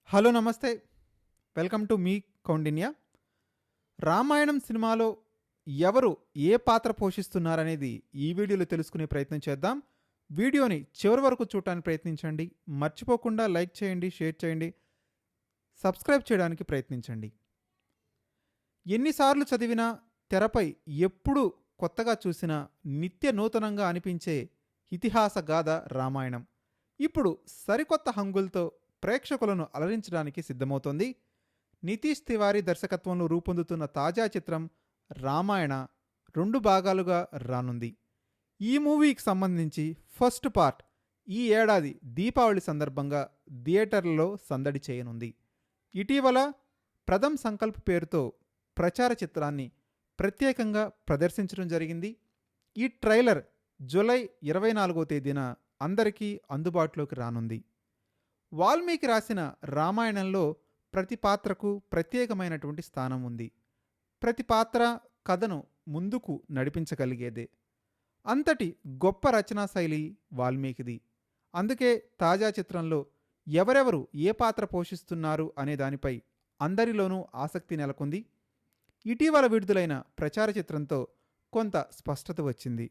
Hello నమస్తే. Welcome to me Kaundinya. Ramayanam సినిమాలో ఎవరు ఏ పాత్ర పోషిస్తున్నారనేది ఈ వీడియోలో తెలుసుకునే ప్రయత్నం చేద్దాం. వీడియోని చివరి వరకు చూడటానికి ప్రయత్నించండి. మర్చిపోకుండా లైక్ చేయండి, షేర్ చేయండి, సబ్స్క్రైబ్ చేయడానికి ప్రయత్నించండి. ఎన్నిసార్లు చదివినా, తెరపై ఎప్పుడు కొత్తగా చూసినా నిత్య నూతనంగా అనిపించే ఇతిహాస గాథ రామాయణం ఇప్పుడు సరికొత్త హంగులతో ప్రేక్షకులను అలరించడానికి సిద్ధమవుతోంది. నితీష్ తివారీ దర్శకత్వంలో రూపొందుతున్న తాజా చిత్రం రామాయణ 2 భాగాలుగా రానుంది. ఈ మూవీకి సంబంధించి ఫస్ట్ పార్ట్ ఈ ఏడాది దీపావళి సందర్భంగా థియేటర్లలో సందడి చేయనుంది. ఇటీవల ప్రథమ్ సంకల్ప్ పేరుతో ప్రచార చిత్రాన్ని ప్రత్యేకంగా ప్రదర్శించడం జరిగింది. ఈ ట్రైలర్ జూలై 24వ తేదీన అందరికీ అందుబాటులోకి రానుంది. వాల్మీకి రాసిన రామాయణంలో ప్రతి పాత్రకు ప్రత్యేకమైనటువంటి స్థానం ఉంది. ప్రతి పాత్ర కథను ముందుకు నడిపించగలిగేదే. అంతటి గొప్ప రచనా శైలి వాల్మీకిది. అందుకే తాజా చిత్రంలో ఎవరెవరు ఏ పాత్ర పోషిస్తున్నారు అనే దానిపై అందరిలోనూ ఆసక్తి నెలకొంది. ఇటీవల విడుదలైన ప్రచార చిత్రంతో కొంత స్పష్టత వచ్చింది.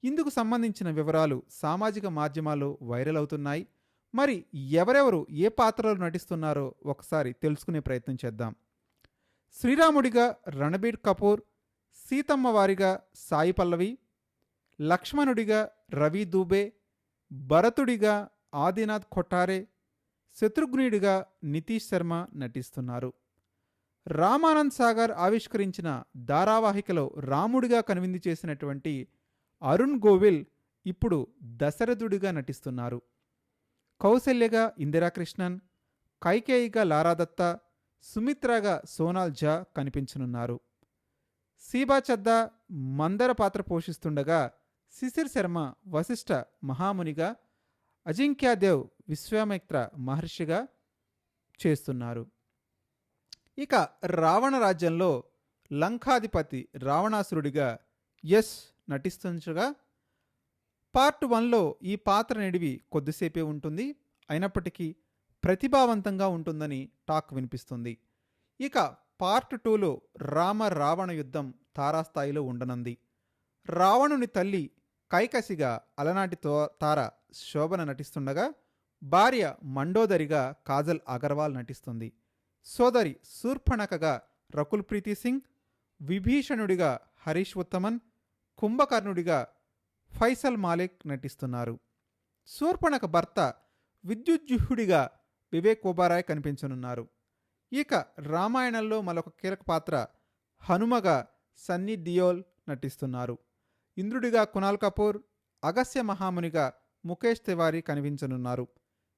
ఇందుకు సంబంధించిన వివరాలు సామాజిక మాధ్యమాల్లో వైరల్ అవుతున్నాయి. మరి ఎవరెవరు ఏ పాత్రలో నటిస్తున్నారో ఒకసారి తెలుసుకునే ప్రయత్నం చేద్దాం. శ్రీరాముడిగా రణబీర్ కపూర్, సీతమ్మ వారిగా సాయి పల్లవి, లక్ష్మణుడిగా రవి దూబే, భరతుడిగా ఆదినాథ్ కొఠారే, శత్రుఘ్నుడిగా నితీష్ శర్మ నటిస్తున్నారు. రామానంద్ సాగర్ ఆవిష్కరించిన ధారావాహికలో రాముడిగా కనువిందు చేసినటువంటి అరుణ్ గోవిల్ ఇప్పుడు దశరథుడిగా నటిస్తున్నారు. కౌసల్యగా ఇందిరాకృష్ణన్, కైకేయిగా లారాదత్తా, సుమిత్రగా సోనాల్ ఝా కనిపించనున్నారు. సీబా చద్దా మందర పాత్ర పోషిస్తుండగా శిశిర్ శర్మ వశిష్ఠ మహామునిగా, అజింక్యాదేవ్ విశ్వామిత్ర మహర్షిగా చేస్తున్నారు. ఇక రావణ రాజ్యంలో లంకాధిపతి రావణాసురుడిగా యశ్ నటిస్తుండగా పార్ట్ 1లో ఈ పాత్ర నిడివి కొద్దిసేపే ఉంటుంది. అయినప్పటికీ ప్రతిభావంతంగా ఉంటుందని టాక్ వినిపిస్తుంది. ఇక పార్ట్ 2లో రామ రావణ యుద్ధం తారాస్థాయిలో ఉండనుంది. రావణుని తల్లి కైకసిగా అలనాటి తార శోభన నటిస్తుండగా భార్య మండోదరిగా కాజల్ అగర్వాల్ నటిస్తుంది. సోదరి శూర్పణఖగా రకుల్ ప్రీతి సింగ్, విభీషణుడిగా హరీష్ ఉత్తమన్, కుంభకర్ణుడిగా ఫైసల్ మాలిక్ నటిస్తున్నారు. శూర్పణఖ భర్త విద్యుజ్జుహుడిగా వివేక్ ఒబరాయ్ కనిపించనున్నారు. ఇక రామాయణంలో మరొక కీలక పాత్ర హనుమగా సన్నీ డియోల్ నటిస్తున్నారు. ఇంద్రుడిగా కునాల్ కపూర్, అగస్య మహామునిగా ముఖేష్ తివారీ కనిపించనున్నారు.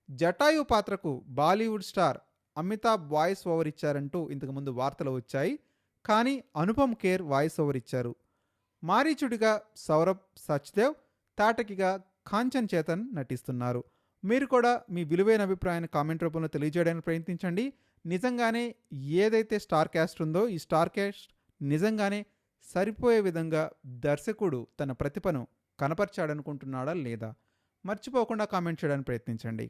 జటాయు పాత్రకు Bollywood star Amitabh voice over ఇచ్చారంటూ ఇంతకుముందు వార్తలు వచ్చాయి. కానీ అనుపమ్ ఖేర్ వాయిస్ ఓవర్ ఇచ్చారు. మారీచుడిగా సౌరభ్ సచ్దేవ్, తాటకిగా కాంచన్ చేతన్ నటిస్తున్నారు. మీరు కూడా మీ విలువైన అభిప్రాయాన్ని కామెంట్ రూపంలో తెలియజేయడానికి ప్రయత్నించండి. నిజంగానే ఏదైతే స్టార్ క్యాస్ట్ ఉందో ఈ స్టార్ క్యాస్ట్ నిజంగానే సరిపోయే విధంగా దర్శకుడు తన ప్రతిభను కనపరిచాడనుకుంటున్నాడా లేదా? మర్చిపోకుండా కామెంట్ చేయడానికి ప్రయత్నించండి.